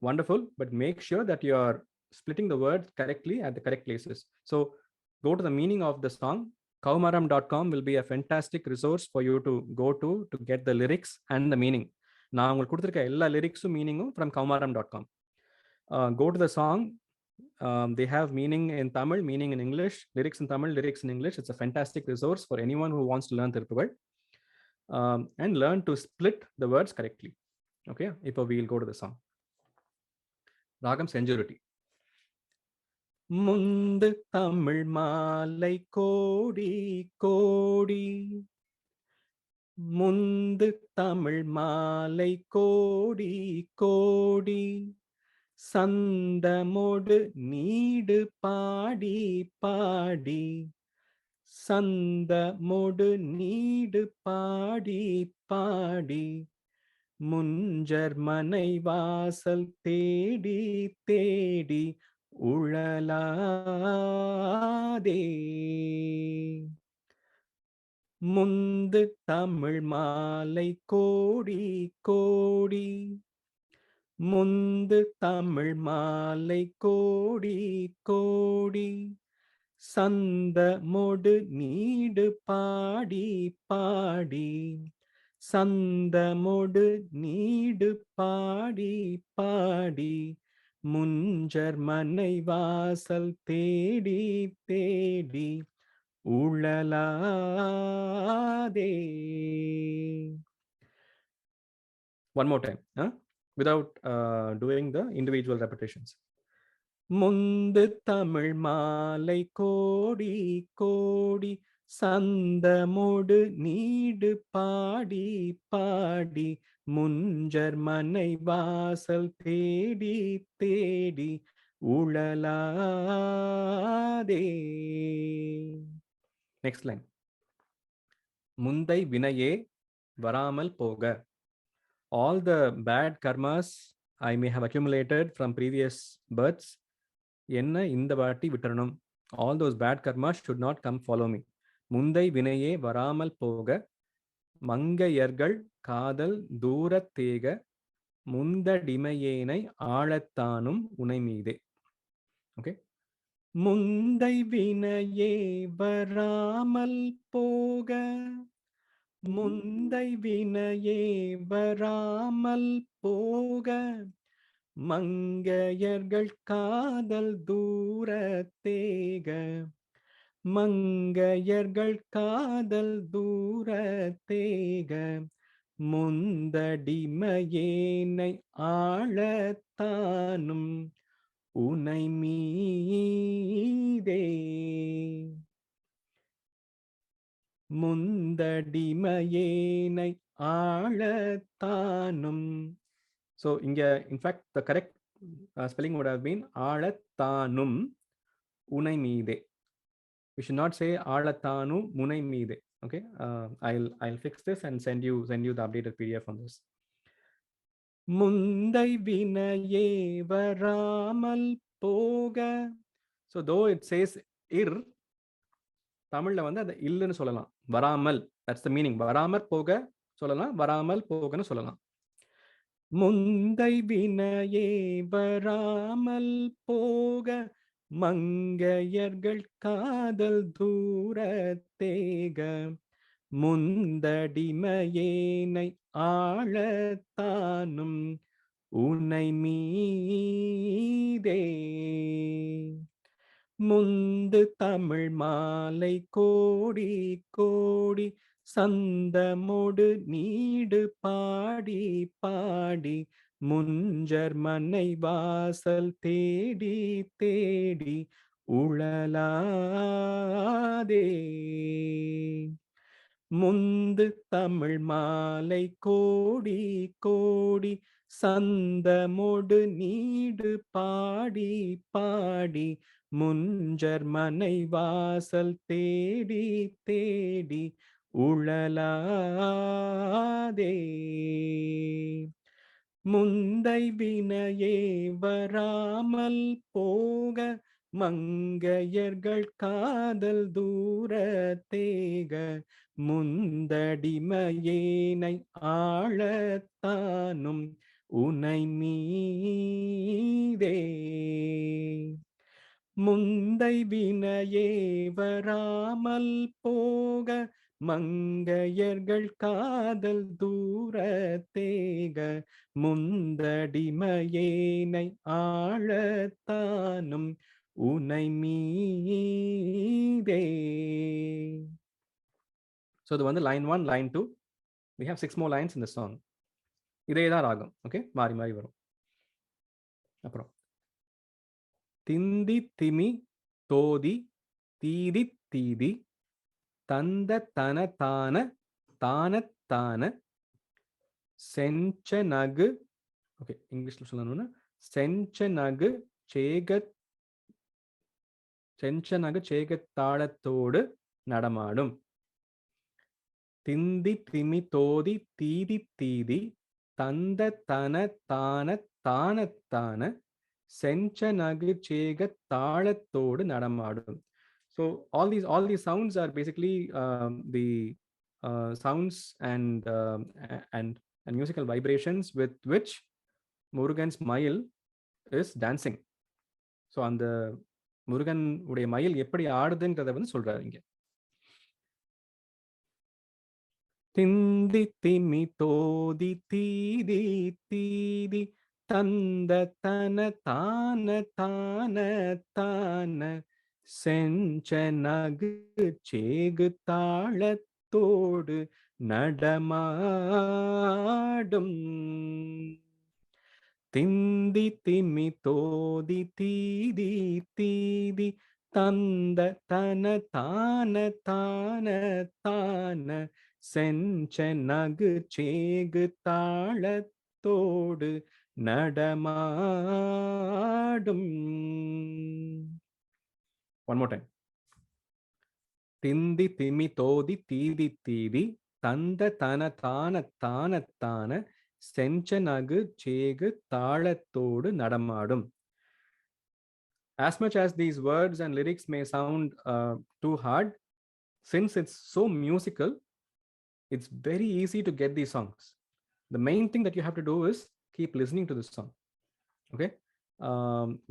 wonderful, but make sure that you are splitting the words correctly at the correct places. So go to the meaning of the song. Kaumaram.com will be a fantastic resource for you to go to get the lyrics and the meaning. நான் உங்களுக்கு கொடுத்திருக்க எல்லா லிரிக்ஸும் மீனிங்கும் from kaumaram.com. Go to the song. They have meaning in Tamil, meaning in English, lyrics in Tamil, lyrics in English. It's a fantastic resource for anyone who wants to learn Thiruppugazh and learn to split the words correctly. Okay, இப்போ we'll go to the song. ராகம் செஞ்சுரிட்டி. முந்து தமிழ் மாலை கோடி கோடி, முந்து தமிழ் மாலை கோடி கோடி, சந்தமோடு நீடு பாடி பாடி, சந்தமோடு நீடு பாடி பாடி, முஞ்சர் மனை வாசல் தேடி தேடி உழலாதே. முந்து தமிழ் மாலை கோடி கோடி, முந்து தமிழ் மாலை கோடி கோடி, சந்தமோடு நீடு பாடி பாடி, சந்தமோடு நீடு பாடி பாடி, முஞ்சர் மனை வாசல் தேடி தேடி உழலாதே. One more time, without doing the individual repetitions. முந்து தமிழ் மாலை கோடி கோடி, சந்தமோடு நீடு பாடி பாடி, முஞ்சர் மனை வாசல் தேடி தேடி உழலாதே. Next line. முந்தை வினையே வராமல் போக. All the bad karmas I may have accumulated from previous births, என்ன இந்த வாட்டி விட்டுறணும். All those bad karmas should not come follow me. முந்தை வினையே வராமல் போக, மங்கையர்கள் காதல் தூரத்தேக, முந்தடிமையேனை ஆழத்தானும் உனை மீதே. ஓகே, முந்தை வினையே வராமல் போக, முந்தை வினையே வராமல் போக, மங்கையர்கள் காதல் தூரத்தேக, மங்கையர்கள் காதல் தூரத்தேக, முந்தடிமையேனை ஆளத்தானும் உனை மீதே, முந்தடிமையேனை ஆளத்தானும். So in fact the correct spelling would have been ஆளத்தானும் உனை மீதே. We should not say ஆளத்தானு முனை மீதே. Okay, I'll fix this and send you the updated PDF on this. முந்தை வினையே வராமல் போக. So though it says ir, தமிழ்ல வந்து அது இல்லுன்னு சொல்லலாம். வராமல், that's the meaning. வராமல் போக சொல்லலாம், வராமல் போகன்னு சொல்லலாம். முந்தை வினையே வராமல் போக, மங்கையர்கள் காதல் தூரத்தேக, முந்தடிமையேனை ஆளத்தானும் உனை மீதே, முந்து தமிழ் மாலை கோடி கோடி சந்தமோடு நீடு பாடி பாடி, முஞ்சர் மனை வாசல் தேடி தேடி உழலாதே, முந்து தமிழ் மாலை கோடி கோடி சந்தமோடு நீடு பாடி பாடி, முஞ்சர் மனை வாசல் தேடி தேடி உழலாதே, முந்தை வினையே வராமல் போக, மங்கையர்கள் காதல் தூரத்தேக, முந்தடிமையேனை ஆளத்தானும் உனை மீதே, முந்தை வினையே வராமல் போக, மங்கையர்கள் காதல் தூரத்தேக, முந்தடிமையேனை ஆளத்தானும் உனை மீதே. So இது வந்து line 1, line 2. We have 6 more lines in the song. இதே தான் ராகம். ஓகே, மாறி மாறி வரும். அப்புறம் திந்தி திமி தோதி தீதி தீதி தந்த தன தான தானத்தான செஞ்ச நகு. ஓகே, இங்கிலீஷ்ல சொல்லணும்னா செஞ்ச நகு சேகத்தாளத்தோடு நடமாடும். திந்தி திமி தோதி தீதி தீதி தந்த தன தான தானத்தான செஞ்ச நகு சேகத்தாளத்தோடு நடமாடும். So all these sounds are basically the sounds and musical vibrations with which Murugan's மயில் is dancing. So அந்த முருகன் உடைய மயில் எப்படி ஆடுதுன்றதை வந்து சொல்றாரு இங்க. திந்தி திமி தோதி தீதி தீதி தந்த தன தான தான தான செஞ்ச நகு சேகு தாளத்தோடு நடமாடும். திந்தி திமி தோதி தீதி தீதி தந்த தன தான தான தான செஞ்ச நகு சேகு தாளத்தோடு நடமாடும். One more time. திந்தி திமி தோதி தீதி தீதி தந்த தன தான தான தான செஞ்ச நகு சேகு தாளத்தோடு நடமாடும். As much as these words and lyrics may sound too hard, since it's so musical, it's very easy to get these songs. The main thing that you have to do is keep listening to this song. Okay,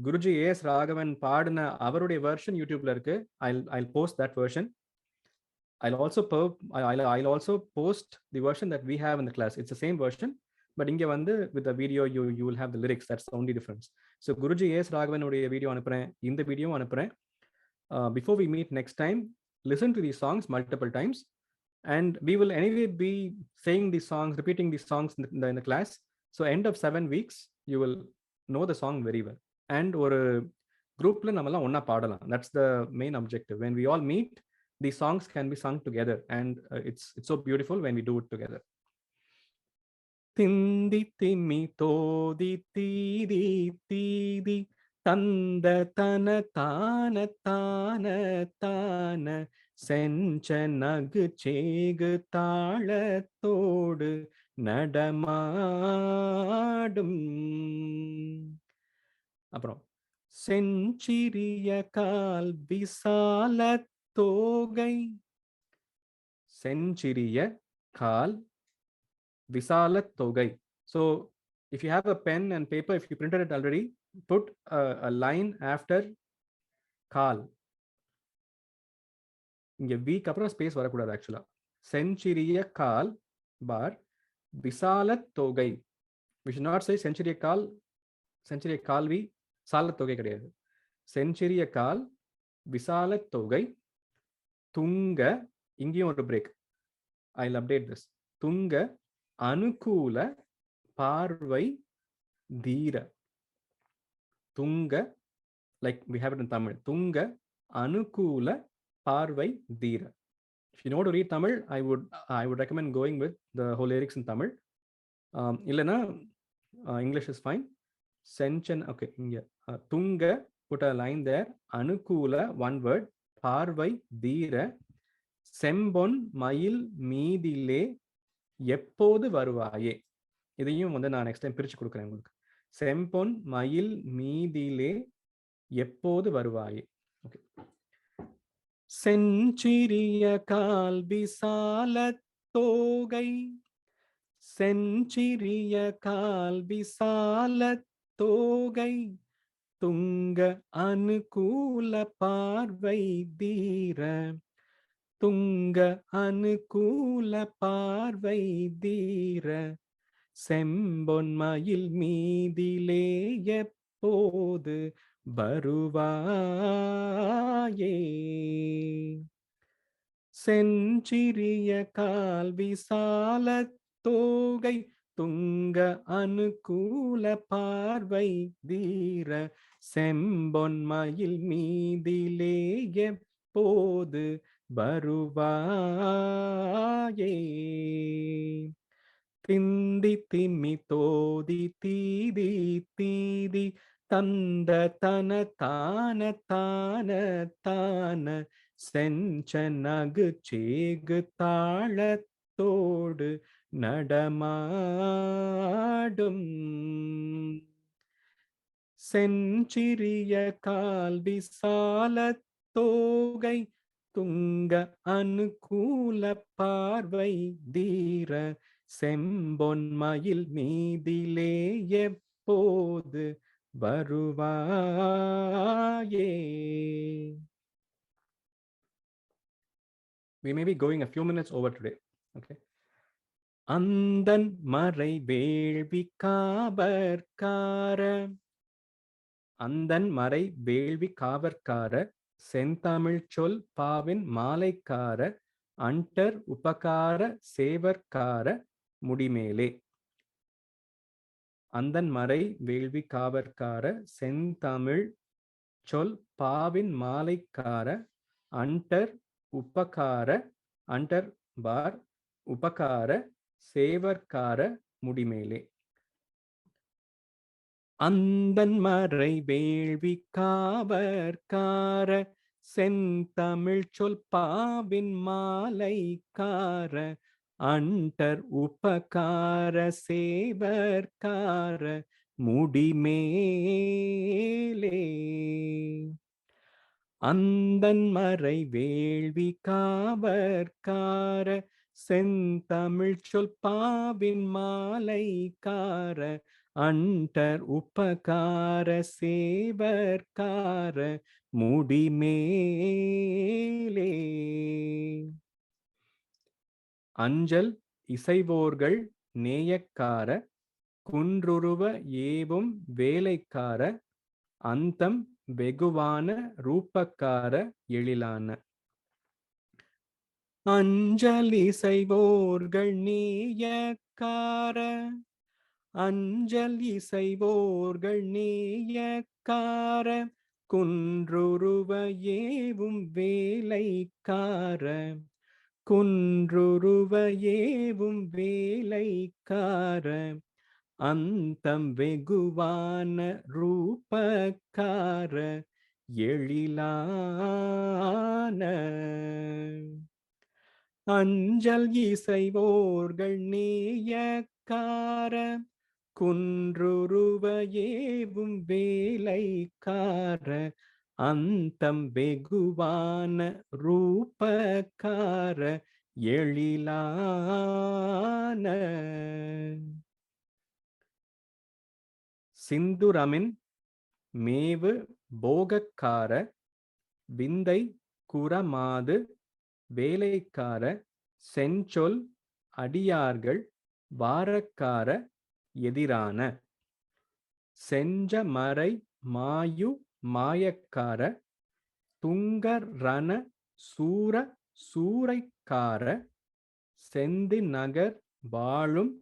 Guruji A.S. Raghavan பாடின அவருடைய version YouTubeல இருக்கு. I'll post that version. I'll also post the version that we have in the class. It's the same version, But inge vandu with the video you will have the lyrics. That's the only difference. So Guruji S Raghavan uடைய video அனுப்புறேன், இந்த video அனுப்புறேன். Before we meet next time, listen to these songs multiple times, and we will anyway be saying these songs, repeating these songs in the class. So end of 7 weeks you will know the song very well, and ஒரு groupல நம்மலாம் ஒண்ணா பாடலாம். That's the main objective. When we all meet, these songs can be sung together, and it's so beautiful when we do it together. Tindi timmi todi tidi tidi தந்த தன தான தான தான செஞ்ச நகு சேகு தாளத்தோடு நடமாடும். அப்புறம் செஞ்சிறிய கால் விசால தோகை, செஞ்சிறிய கால் விசால தொகை. So if you have a pen and paper, if you printed it already, put a line after கால். இங்க வீக்கு அப்புறம் ஸ்பேஸ் வரக்கூடாது. ஆக்சுவலா செஞ்சிரிய கால் பார் விசால தொகை. we should not say செஞ்சிரிய கால், செஞ்சிரிய கால்வி சால தொகை கிடையாது. செஞ்சிரிய கால் விசால தொகை துங்க, இங்கேயும் ஒரு பிரேக். I'll update this. துங்க அனுகூல பார்வை தீர. துங்க, like we have it in Tamil. துங்க அனுகூல பார்வை தீர. If you know how to read Tamil, I would recommend going with the whole lyrics in Tamil. இல்லைன்னா English is fine. Schengen, okay, இங்க துங்க, put a line there. அனுகூல, one word. பார்வை தீர செம்பொன் மயில் மீதிலே எப்போது வருவாயே. இதையும் வந்து நான் நெக்ஸ்ட் டைம் பிரிச்சு கொடுக்குறேன் உங்களுக்கு. செம்பொன் மயில் மீதிலே எப்போது வருவாயே. ஓகே. செஞ்சிரிய கால் விசால தோகை, செஞ்சிரிய கால் விசால தோகை துங்க அனுகூல பார்வை தீர, துங்க அனுகூல பார்வை தீர செம்பொன் மயில் மீதிலே எப்போது வருவாயே. செஞ்சிரிய கால் விசால தோகை துங்க அனுகூல பார்வை தீர செம்பொன் மயில் மீதிலே எப்போது வருவாயே. திந்தி திம்மி தோதி தீதி தீதி தந்த தன தான தான தான செஞ்ச நகு சேகு தாளத்தோடு நடமாடும். செஞ்சிரிய கால் விசால தோகை துங்க அனுகூல பார்வை தீர செம்பொன் மயில் மீதிலே எப்போது வருவாயே. We may be going a few minutes over today. Okay. அந்தன் மறை வேள்வி காவற்கார, அந்தன் மறை வேள்வி காவற்கார செந்தமிழ் சொல் பாவின் மாலைக்கார அண்டர் உபகார சேவற்கார முடிமேலே. அந்தன் மறை வேள்வி காவற்கார செந்தமிழ் சொல் பாவின் மாலைக்கார அண்டர் உபகார, அண்டர் பார் உபகார சேவற்கார முடிமேலே. அந்தன் மறை வேள்வி காவற்கார செந்தமிழ் சொல் பாவின் மாலைக்கார அண்டர் உபகார சேவற்கார முடிமேலே. அந்தன் மறை வேள்வி காவற்கார செந்தமிழ் சொல் பாவின் மாலைக்கார அண்டர் உபகார சேவற்கார முடிமேலே. அஞ்சல் இசைவோர்கள் நேயக்கார குன்றுருவ ஏவும் வேலைக்கார அந்தம் வெகுவான ரூபக்கார எழிலான. அஞ்சலி செய்வோர்கள் நேயக்கார அஞ்சலி செய்வோர்கள் நேயக்கார குன்றுருவ ஏவும் வேலைக்கார குன்றுருவ ஏவும் வேலைக்கார அந்தம் வெகுவான ரூபக்கார எழிலான. அஞ்சல் இசைவோர்கள் நேயக்கார குன்றுருவ ஏவும் வேலைக்கார அந்தம் வெகுவான ரூபக்கார எழிலான. சிந்துரமின் மேவு போகக்கார விந்தை குறமாது வேலைக்கார செஞ்சொல் அடியார்கள் வாரக்கார எதிரான. செஞ்சமறை மாயு மாயக்கார துங்கரண சூர சூரைக்கார செந்தி நகர் வாழும்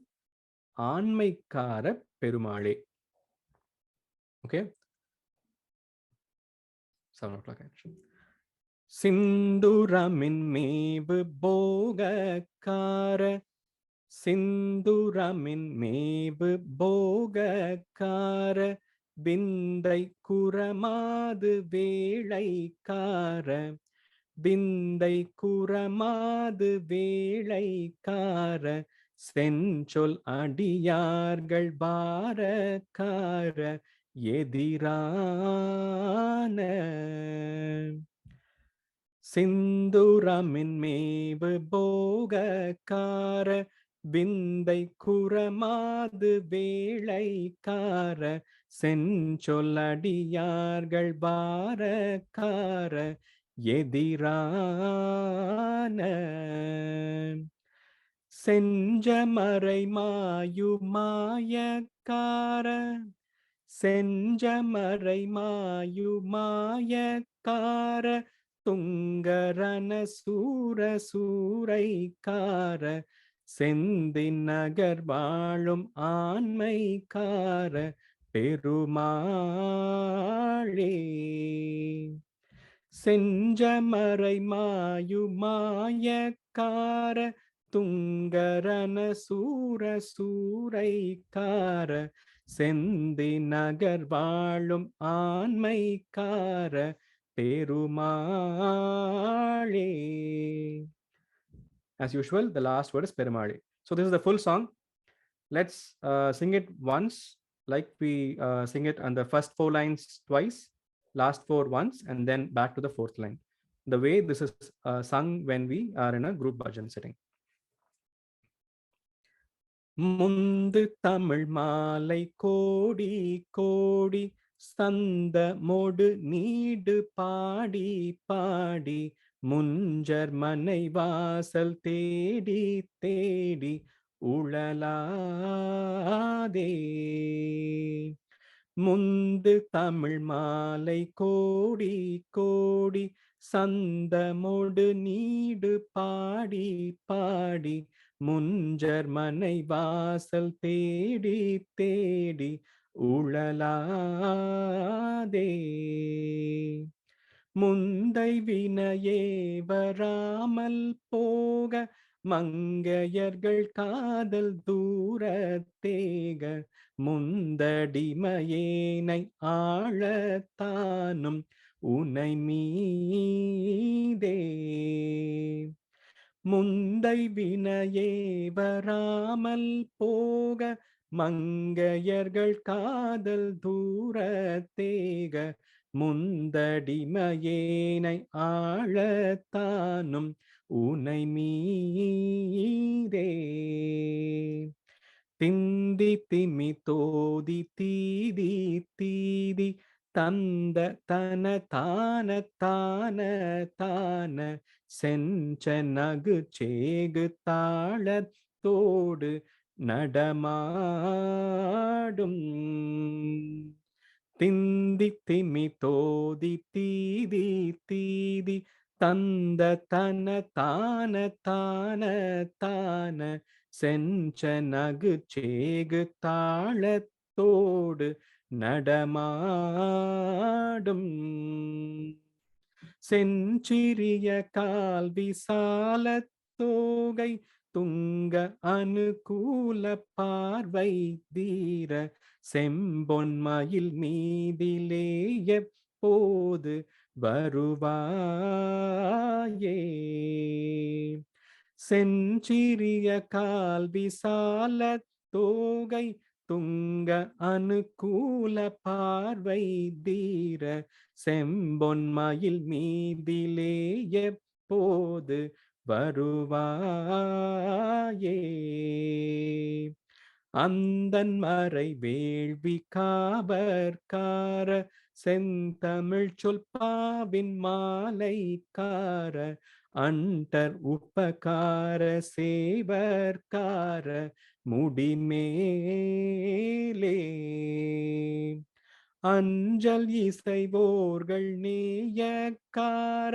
ஆண்மைக்கார பெருமாளே. Okay, 7 o'clock actually. சிந்துரமின் மேவு போகக்கார சிந்துரமின் மேவு போகக்கார விந்தை குறமாது வேளைக்கார விந்தை குறமாது வேளைக்கார செஞ்சொல் அடியார்கள் பாரக்கார எதிரான. சிந்துரமின் மேவு போகக்கார விந்தை குறமாது வேளைக்கார செஞ்சொல்லடியார்கள் பாரக்கார எதிரான. செஞ்சமறை மாயு மாயக்கார செஞ்சமறை மாயு மாயக்கார துங்கரண சூர சூரைக்கார செந்தி நகர் வாழும் ஆண்மைக்கார பெருமாளே. செஞ்சமறை மாயு மாயக்கார துங்கரண சூர சூரைக்கார செந்தி நகர் வாழும் ஆண்மைக்கார பெருமாளே. As usual, the last word is Perumale. So this is the full song. Let's sing it once, like we sing it on the first 4 lines twice, last 4 once, and then back to the 4th line. The way this is sung when we are in a group bhajan setting. முந்து தமிழ் மாலை கோடி கோடி சந்த மொடு need பாடி பாடி முஞ்சர் மனை வாசல் தேடி தேடி உழலாதே. முந்து தமிழ் மாலை கோடி கோடி சந்தமொடு நீடு பாடி பாடி முஞ்சர் மனை வாசல் தேடி தேடி உழலாதே. முந்தை வினையே வராமல் போக மங்கையர்கள் காதல் தூரத்தேக முந்தடிமையேனை ஆழத்தானும் உனை மீதே. முந்தை வினையே வராமல் போக மங்கையர்கள் காதல் தூரத்தேக முந்தடிமையேனை ஆழத்தானும் உனை மீதே. திந்தி திமி தோதி தீதி தீதி தந்த தன தான தான தான செஞ்ச நகு சேகு தாளத்தோடு நடமாடும். திந்தி திமி தோதி தீதி தீதி தந்த தன தான தான தான செஞ்ச நகு சேகு தாளத்தோடு நடமாடும். செஞ்சிறிய கால் விசால தோகை துங்க அனுகூல பார்வை தீர செம்பொன்மயில் மீதிலே எப்போது வருவாயே. செஞ்சிறிய கால் விசால தோகை துங்க அனுகூல பார்வை தீர செம்பொன்மயில் மீதிலே எப்போது வருவாயே. அந்தன் மறை வேள்வி காபர்கார செந்தமிழ் சொல் பாவின் மாலைக்கார அண்டர் உபகார சேவர்கார முடிமேலே அஞ்சல் இசைவோர்கள் நேயக்கார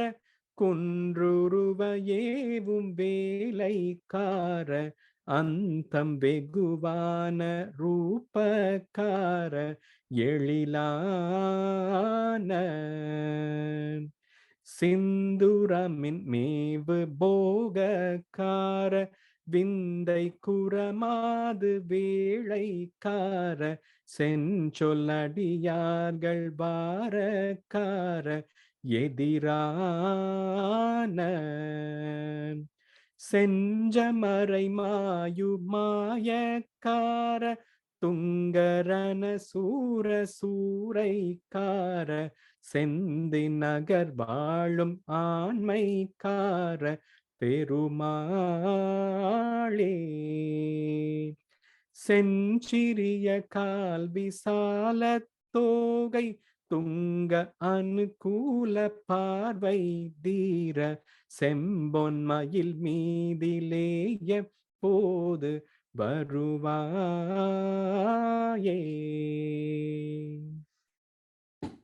குன்றுருவ ஏவும் வேலைக்கார அந்தம் வெகுவான ரூபக்கார எழிலான சிந்துரமின் மேவு போகக்கார விந்தை குரமாது வேளைக்கார செஞ்சொல்லடியார்கள் வாரக்கார எதிரான செஞ்சமறை மாயு மாயக்கார துங்கரன சூர சூரைக்கார செந்தி நகர் வாழும் ஆண்மைக்கார பெருமாளே. செஞ்சிறிய கால் விசால தோகை துங்க அனுகூல பார்வை தீர செம்பொன்மயில் மீதிலே எப்போது வருவாயே.